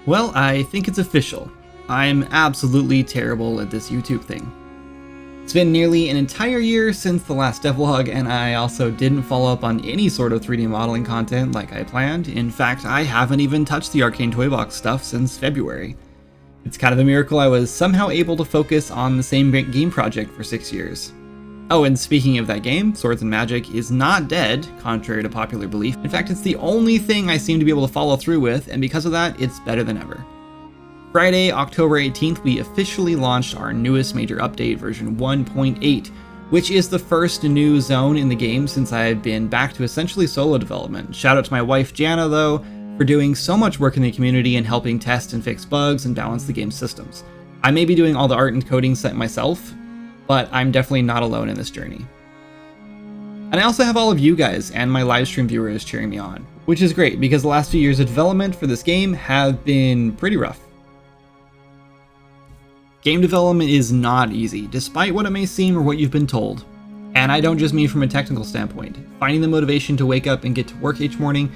Well, I think it's official. I'm absolutely terrible at this YouTube thing. It's been nearly an entire year since the last devlog, and I also didn't follow up on any sort of 3D modeling content like I planned. In fact, I haven't even touched the Arcane Toy Box stuff since February. It's kind of a miracle I was somehow able to focus on the same game project for 6 years. Oh, and speaking of that game, Swords and Magic is not dead, contrary to popular belief. In fact, it's the only thing I seem to be able to follow through with, and because of that, it's better than ever. Friday, October 18th, we officially launched our newest major update, version 1.8, which is the first new zone in the game since I've been back to essentially solo development. Shout out to my wife, Jana, though, for doing so much work in the community and helping test and fix bugs and balance the game's systems. I may be doing all the art and coding set myself, but I'm definitely not alone in this journey. And I also have all of you guys and my livestream viewers cheering me on, which is great because the last few years of development for this game have been pretty rough. Game development is not easy, despite what it may seem or what you've been told. And I don't just mean from a technical standpoint. Finding the motivation to wake up and get to work each morning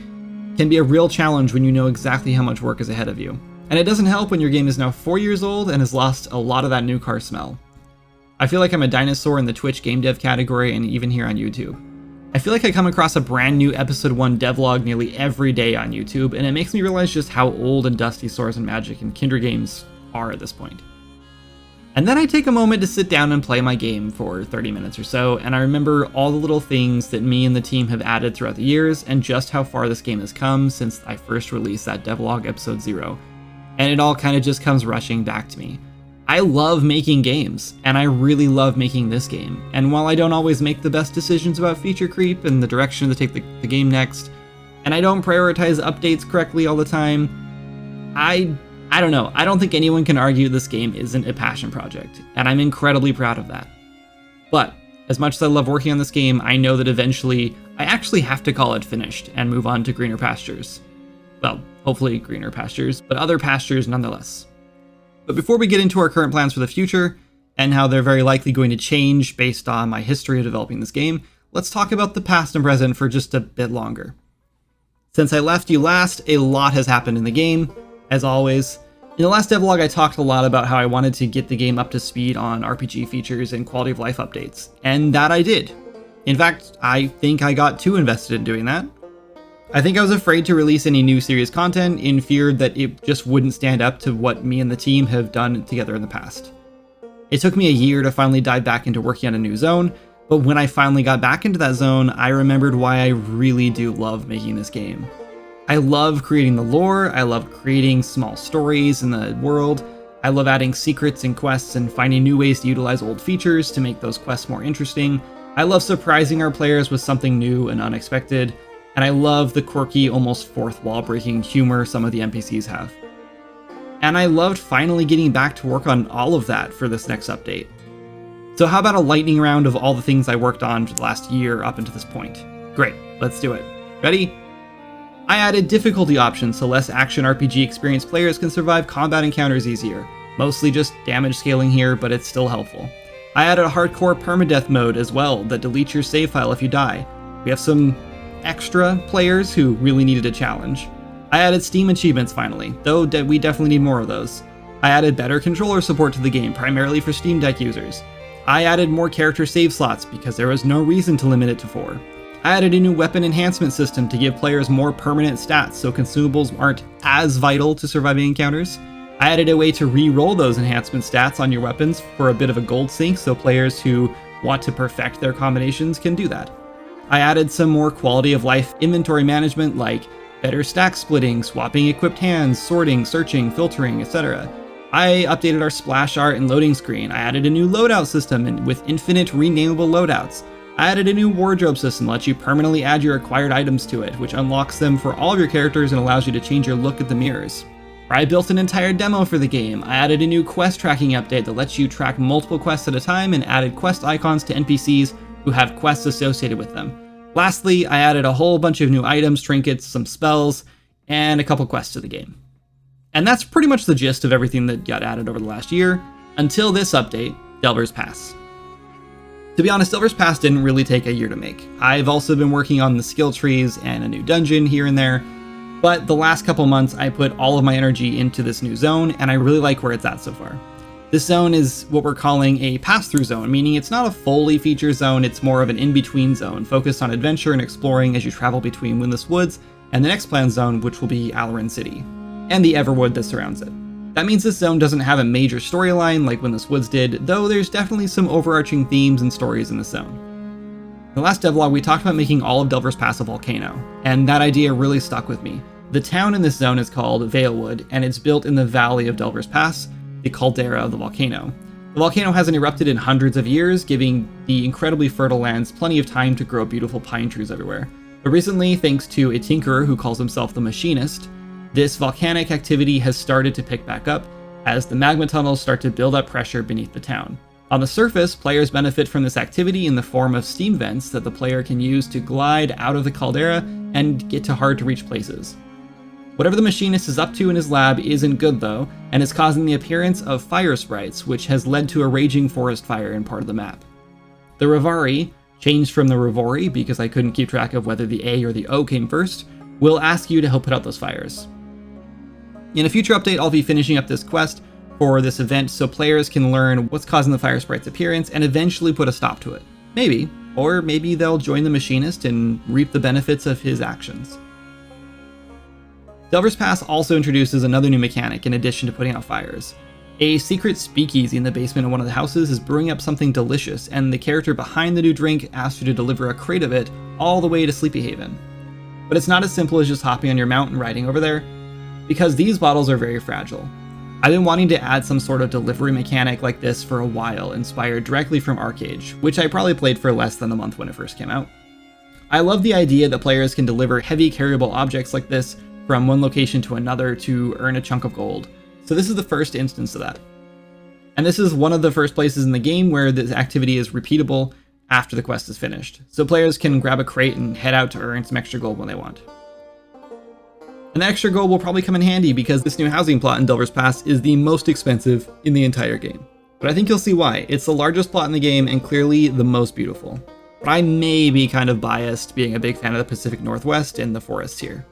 can be a real challenge when you know exactly how much work is ahead of you. And it doesn't help when your game is now 4 years old and has lost a lot of that new car smell. I feel like I'm a dinosaur in the Twitch game dev category and even here on YouTube. I feel like I come across a brand new episode 1 devlog nearly every day on YouTube, and it makes me realize just how old and dusty Swords and Magic and Kindred games are at this point. And then I take a moment to sit down and play my game for 30 minutes or so, and I remember all the little things that me and the team have added throughout the years, and just how far this game has come since I first released that devlog episode 0. And it all kind of just comes rushing back to me. I love making games, and I really love making this game. And while I don't always make the best decisions about feature creep and the direction to take the game next, and I don't prioritize updates correctly all the time, I don't know, I don't think anyone can argue this game isn't a passion project, and I'm incredibly proud of that. But, as much as I love working on this game, I know that eventually I actually have to call it finished and move on to greener pastures. Well, hopefully greener pastures, but other pastures nonetheless. But before we get into our current plans for the future, and how they're very likely going to change based on my history of developing this game, let's talk about the past and present for just a bit longer. Since I left you last, a lot has happened in the game, as always. In the last devlog, I talked a lot about how I wanted to get the game up to speed on RPG features and quality of life updates, and that I did. In fact, I think I got too invested in doing that. I think I was afraid to release any new series content in fear that it just wouldn't stand up to what me and the team have done together in the past. It took me a year to finally dive back into working on a new zone, but when I finally got back into that zone, I remembered why I really do love making this game. I love creating the lore, I love creating small stories in the world, I love adding secrets and quests and finding new ways to utilize old features to make those quests more interesting. I love surprising our players with something new and unexpected, and I love the quirky, almost fourth wall breaking humor some of the NPCs have. And I loved finally getting back to work on all of that for this next update. So how about a lightning round of all the things I worked on for the last year up until this point? Great, let's do it. Ready? I added difficulty options so less action RPG experienced players can survive combat encounters easier. Mostly just damage scaling here, but it's still helpful. I added a hardcore permadeath mode as well that deletes your save file if you die. We have some extra players who really needed a challenge. I added Steam achievements finally, though we definitely need more of those. I added better controller support to the game, primarily for Steam Deck users. I added more character save slots because there was no reason to limit it to 4. I added a new weapon enhancement system to give players more permanent stats so consumables aren't as vital to surviving encounters. I added a way to re-roll those enhancement stats on your weapons for a bit of a gold sink so players who want to perfect their combinations can do that. I added some more quality of life inventory management like better stack splitting, swapping equipped hands, sorting, searching, filtering, etc. I updated our splash art and loading screen. I added a new loadout system with infinite renameable loadouts. I added a new wardrobe system that lets you permanently add your acquired items to it, which unlocks them for all of your characters and allows you to change your look at the mirrors. I built an entire demo for the game. I added a new quest tracking update that lets you track multiple quests at a time and added quest icons to NPCs who have quests associated with them. Lastly, I added a whole bunch of new items, trinkets, some spells, and a couple quests to the game. And that's pretty much the gist of everything that got added over the last year, until this update, Delver's Pass. To be honest, Delver's Pass didn't really take a year to make. I've also been working on the skill trees and a new dungeon here and there, But the last couple months I put all of my energy into this new zone, and I really like where it's at so far. This zone is what we're calling a pass-through zone, meaning it's not a fully featured zone, it's more of an in-between zone, focused on adventure and exploring as you travel between Windless Woods and the next planned zone, which will be Alarin City, and the Everwood that surrounds it. That means this zone doesn't have a major storyline like Windless Woods did, though there's definitely some overarching themes and stories in this zone. In the last devlog, we talked about making all of Delver's Pass a volcano, and that idea really stuck with me. The town in this zone is called Valewood, and it's built in the valley of Delver's Pass, the caldera of the volcano. The volcano hasn't erupted in hundreds of years, giving the incredibly fertile lands plenty of time to grow beautiful pine trees everywhere. But recently, thanks to a tinkerer who calls himself the Machinist, this volcanic activity has started to pick back up as the magma tunnels start to build up pressure beneath the town. On the surface, players benefit from this activity in the form of steam vents that the player can use to glide out of the caldera and get to hard-to-reach places. Whatever the Machinist is up to in his lab isn't good though, and is causing the appearance of fire sprites, which has led to a raging forest fire in part of the map. The Rivari, changed from the Rivori because I couldn't keep track of whether the A or the O came first, will ask you to help put out those fires. In a future update, I'll be finishing up this quest for this event so players can learn what's causing the fire sprite's appearance and eventually put a stop to it. Maybe. Or maybe they'll join the Machinist and reap the benefits of his actions. Delver's Pass also introduces another new mechanic in addition to putting out fires. A secret speakeasy in the basement of one of the houses is brewing up something delicious, and the character behind the new drink asks you to deliver a crate of it all the way to Sleepy Haven. But it's not as simple as just hopping on your mount and riding over there, because these bottles are very fragile. I've been wanting to add some sort of delivery mechanic like this for a while, inspired directly from Arcade, which I probably played for less than a month when it first came out. I love the idea that players can deliver heavy carryable objects like this from one location to another to earn a chunk of gold, so this is the first instance of that. And this is one of the first places in the game where this activity is repeatable after the quest is finished, so players can grab a crate and head out to earn some extra gold when they want. And the extra gold will probably come in handy because this new housing plot in Delver's Pass is the most expensive in the entire game. But I think you'll see why. It's the largest plot in the game and clearly the most beautiful. But I may be kind of biased, being a big fan of the Pacific Northwest and the forests here.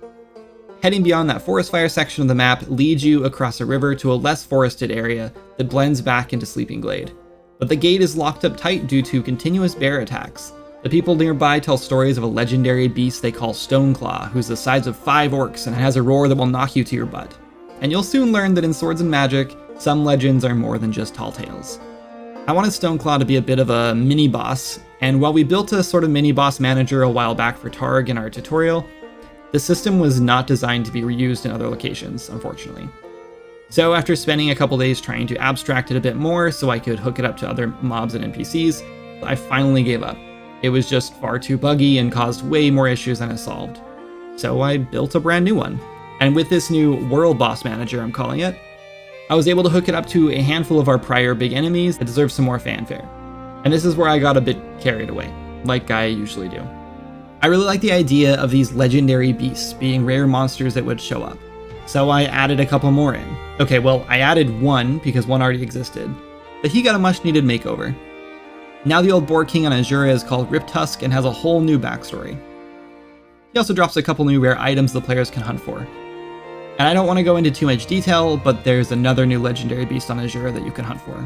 Heading beyond that forest fire section of the map leads you across a river to a less forested area that blends back into Sleeping Glade. But the gate is locked up tight due to continuous bear attacks. The people nearby tell stories of a legendary beast they call Stoneclaw, who's the size of 5 orcs and has a roar that will knock you to your butt. And you'll soon learn that in Swords and Magic, some legends are more than just tall tales. I wanted Stoneclaw to be a bit of a mini-boss, and while we built a sort of mini-boss manager a while back for Targ in our tutorial, the system was not designed to be reused in other locations, unfortunately. So after spending a couple days trying to abstract it a bit more so I could hook it up to other mobs and NPCs, I finally gave up. It was just far too buggy and caused way more issues than it solved. So I built a brand new one. And with this new World Boss Manager, I'm calling it, I was able to hook it up to a handful of our prior big enemies that deserve some more fanfare. And this is where I got a bit carried away, like I usually do. I really like the idea of these legendary beasts being rare monsters that would show up. So I added a couple more in. Okay, well, I added one because one already existed, but he got a much needed makeover. Now the old Boar King on Azura is called Riptusk and has a whole new backstory. He also drops a couple new rare items the players can hunt for. And I don't want to go into too much detail, but there's another new legendary beast on Azura that you can hunt for.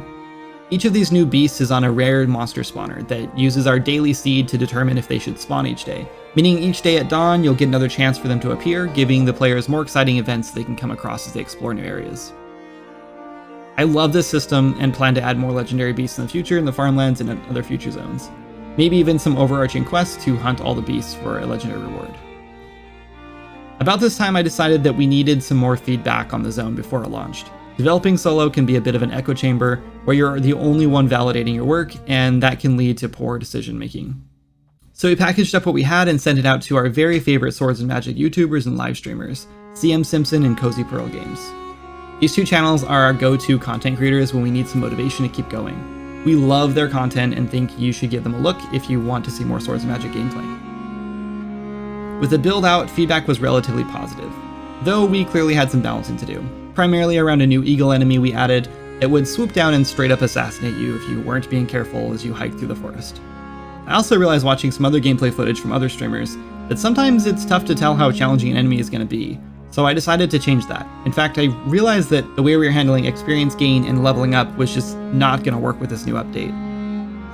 Each of these new beasts is on a rare monster spawner that uses our daily seed to determine if they should spawn each day, meaning each day at dawn you'll get another chance for them to appear, giving the players more exciting events they can come across as they explore new areas. I love this system and plan to add more legendary beasts in the future in the farmlands and in other future zones. Maybe even some overarching quests to hunt all the beasts for a legendary reward. About this time I decided that we needed some more feedback on the zone before it launched. Developing solo can be a bit of an echo chamber where you're the only one validating your work, and that can lead to poor decision making. So we packaged up what we had and sent it out to our very favorite Swords and Magic YouTubers and live streamers, CM Simpson and Cozy Pearl Games. These two channels are our go-to content creators when we need some motivation to keep going. We love their content and think you should give them a look if you want to see more Swords and Magic gameplay. With the build out, feedback was relatively positive, though we clearly had some balancing to do, primarily around a new eagle enemy we added that would swoop down and straight up assassinate you if you weren't being careful as you hiked through the forest. I also realized watching some other gameplay footage from other streamers that sometimes it's tough to tell how challenging an enemy is going to be, So I decided to change that. In fact, I realized that the way we were handling experience gain and leveling up was just not going to work with this new update.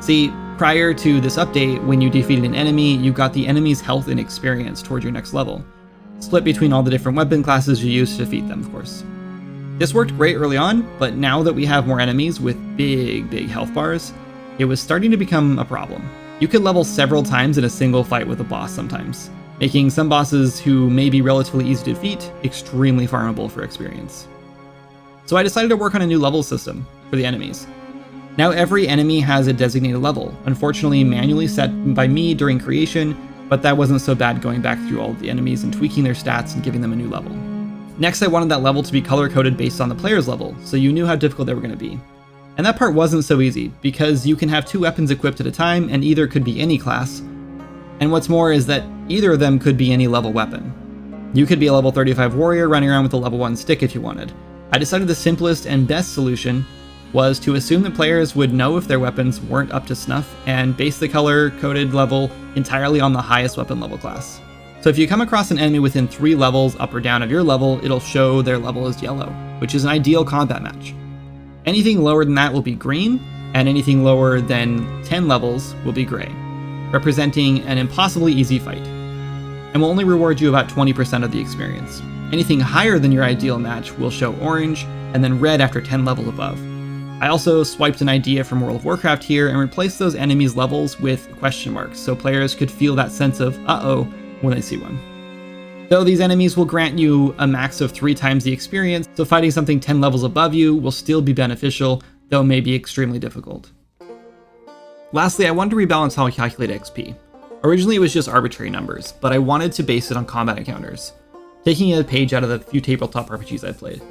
See, prior to this update, when you defeated an enemy, you got the enemy's health and experience toward your next level, split between all the different weapon classes you use to defeat them, of course. This worked great early on, but now that we have more enemies with big health bars, it was starting to become a problem. You could level several times in a single fight with a boss sometimes, making some bosses who may be relatively easy to defeat extremely farmable for experience. So I decided to work on a new level system for the enemies. Now every enemy has a designated level, unfortunately manually set by me during creation, but that wasn't so bad going back through all of the enemies and tweaking their stats and giving them a new level. Next, I wanted that level to be color-coded based on the player's level, so you knew how difficult they were going to be. And that part wasn't so easy, because you can have 2 weapons equipped at a time, and either could be any class. And what's more is that either of them could be any level weapon. You could be a level 35 warrior running around with a level 1 stick if you wanted. I decided the simplest and best solution was to assume that players would know if their weapons weren't up to snuff, and base the color-coded level entirely on the highest weapon level class. So if you come across an enemy within 3 levels up or down of your level, it'll show their level as yellow, which is an ideal combat match. Anything lower than that will be green, and anything lower than 10 levels will be gray, representing an impossibly easy fight, and will only reward you about 20% of the experience. Anything higher than your ideal match will show orange, and then red after 10 levels above. I also swiped an idea from World of Warcraft here and replaced those enemies' levels with question marks, so players could feel that sense of uh-oh when they see one. Though these enemies will grant you a max of 3 times the experience, so fighting something 10 levels above you will still be beneficial, though may be extremely difficult. Lastly, I wanted to rebalance how I calculate XP. Originally it was just arbitrary numbers, but I wanted to base it on combat encounters, taking a page out of the few tabletop RPGs I've played.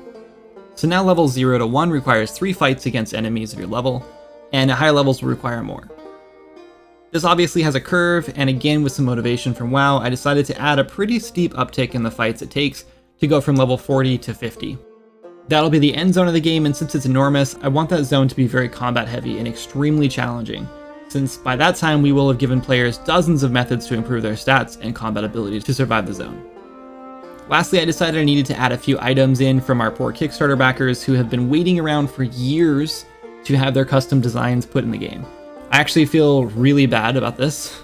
So now level 0 to 1 requires 3 fights against enemies of your level, and at higher levels will require more. This obviously has a curve, and again with some motivation from WoW, I decided to add a pretty steep uptick in the fights it takes to go from level 40 to 50. That'll be the end zone of the game, and since it's enormous, I want that zone to be very combat heavy and extremely challenging, since by that time we will have given players dozens of methods to improve their stats and combat ability to survive the zone. Lastly, I decided I needed to add a few items in from our poor Kickstarter backers who have been waiting around for years to have their custom designs put in the game. I actually feel really bad about this.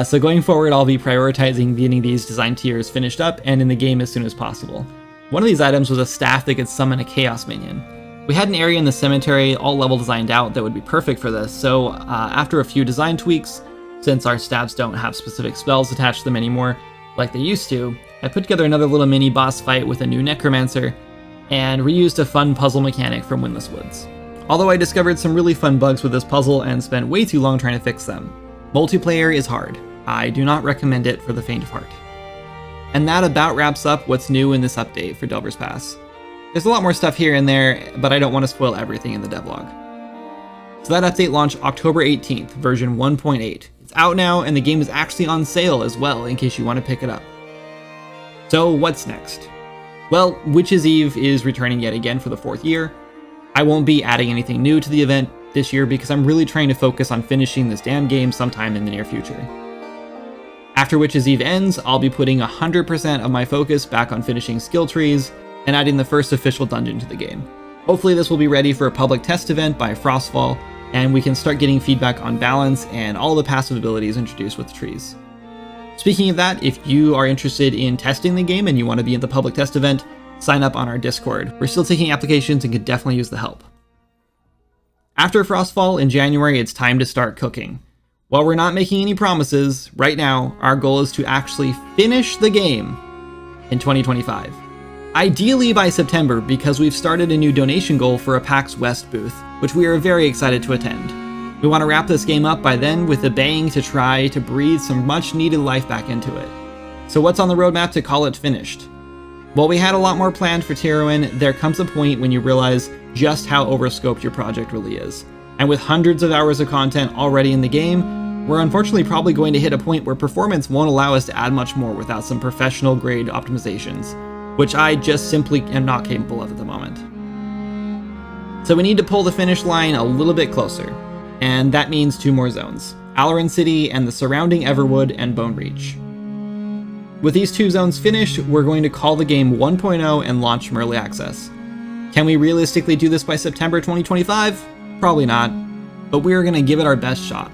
So going forward, I'll be prioritizing getting these design tiers finished up and in the game as soon as possible. One of these items was a staff that could summon a chaos minion. We had an area in the cemetery all level designed out that would be perfect for this, so after a few design tweaks, since our staffs don't have specific spells attached to them anymore like they used to, I put together another little mini boss fight with a new necromancer and reused a fun puzzle mechanic from Windless Woods. Although I discovered some really fun bugs with this puzzle and spent way too long trying to fix them. Multiplayer is hard. I do not recommend it for the faint of heart. And that about wraps up what's new in this update for Delver's Pass. There's a lot more stuff here and there, but I don't want to spoil everything in the devlog. So that update launched October 18th, version 1.8. It's out now, and the game is actually on sale as well, in case you want to pick it up. So what's next? Well, Witch's Eve is returning yet again for the 4th year. I won't be adding anything new to the event this year because I'm really trying to focus on finishing this damn game sometime in the near future. After Witch's Eve ends, I'll be putting 100% of my focus back on finishing skill trees and adding the first official dungeon to the game. Hopefully this will be ready for a public test event by Frostfall, and we can start getting feedback on balance and all the passive abilities introduced with the trees. Speaking of that, if you are interested in testing the game and you want to be in the public test event, sign up on our Discord. We're still taking applications and could definitely use the help. After Frostfall in January, it's time to start cooking. While we're not making any promises, right now, our goal is to actually finish the game in 2025. Ideally by September, because we've started a new donation goal for a PAX West booth, which we are very excited to attend. We want to wrap this game up by then with a bang to try to breathe some much needed life back into it. So what's on the roadmap to call it finished? While we had a lot more planned for Terrain, there comes a point when you realize just how overscoped your project really is. And with hundreds of hours of content already in the game, we're unfortunately probably going to hit a point where performance won't allow us to add much more without some professional grade optimizations, which I just simply am not capable of at the moment. So we need to pull the finish line a little bit closer, and that means 2 more zones, Alaran City and the surrounding Everwood and Bone Reach. With these 2 zones finished, we're going to call the game 1.0 and launch from early access. Can we realistically do this by September 2025? Probably not, but we're going to give it our best shot.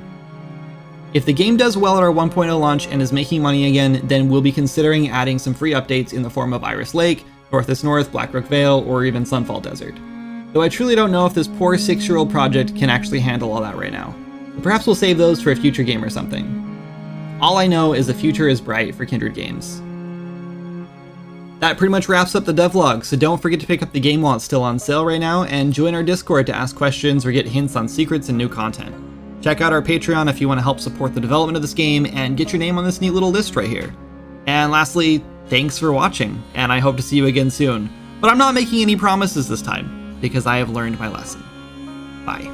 If the game does well at our 1.0 launch and is making money again, then we'll be considering adding some free updates in the form of Iris Lake, North is North, Blackbrook Vale, or even Sunfall Desert. Though I truly don't know if this poor 6-year-old project can actually handle all that right now. Perhaps we'll save those for a future game or something. All I know is the future is bright for Kindred Games. That pretty much wraps up the devlog, so don't forget to pick up the game while it's still on sale right now, and join our Discord to ask questions or get hints on secrets and new content. Check out our Patreon if you want to help support the development of this game and get your name on this neat little list right here. And lastly, thanks for watching, and I hope to see you again soon. But I'm not making any promises this time, because I have learned my lesson. Bye.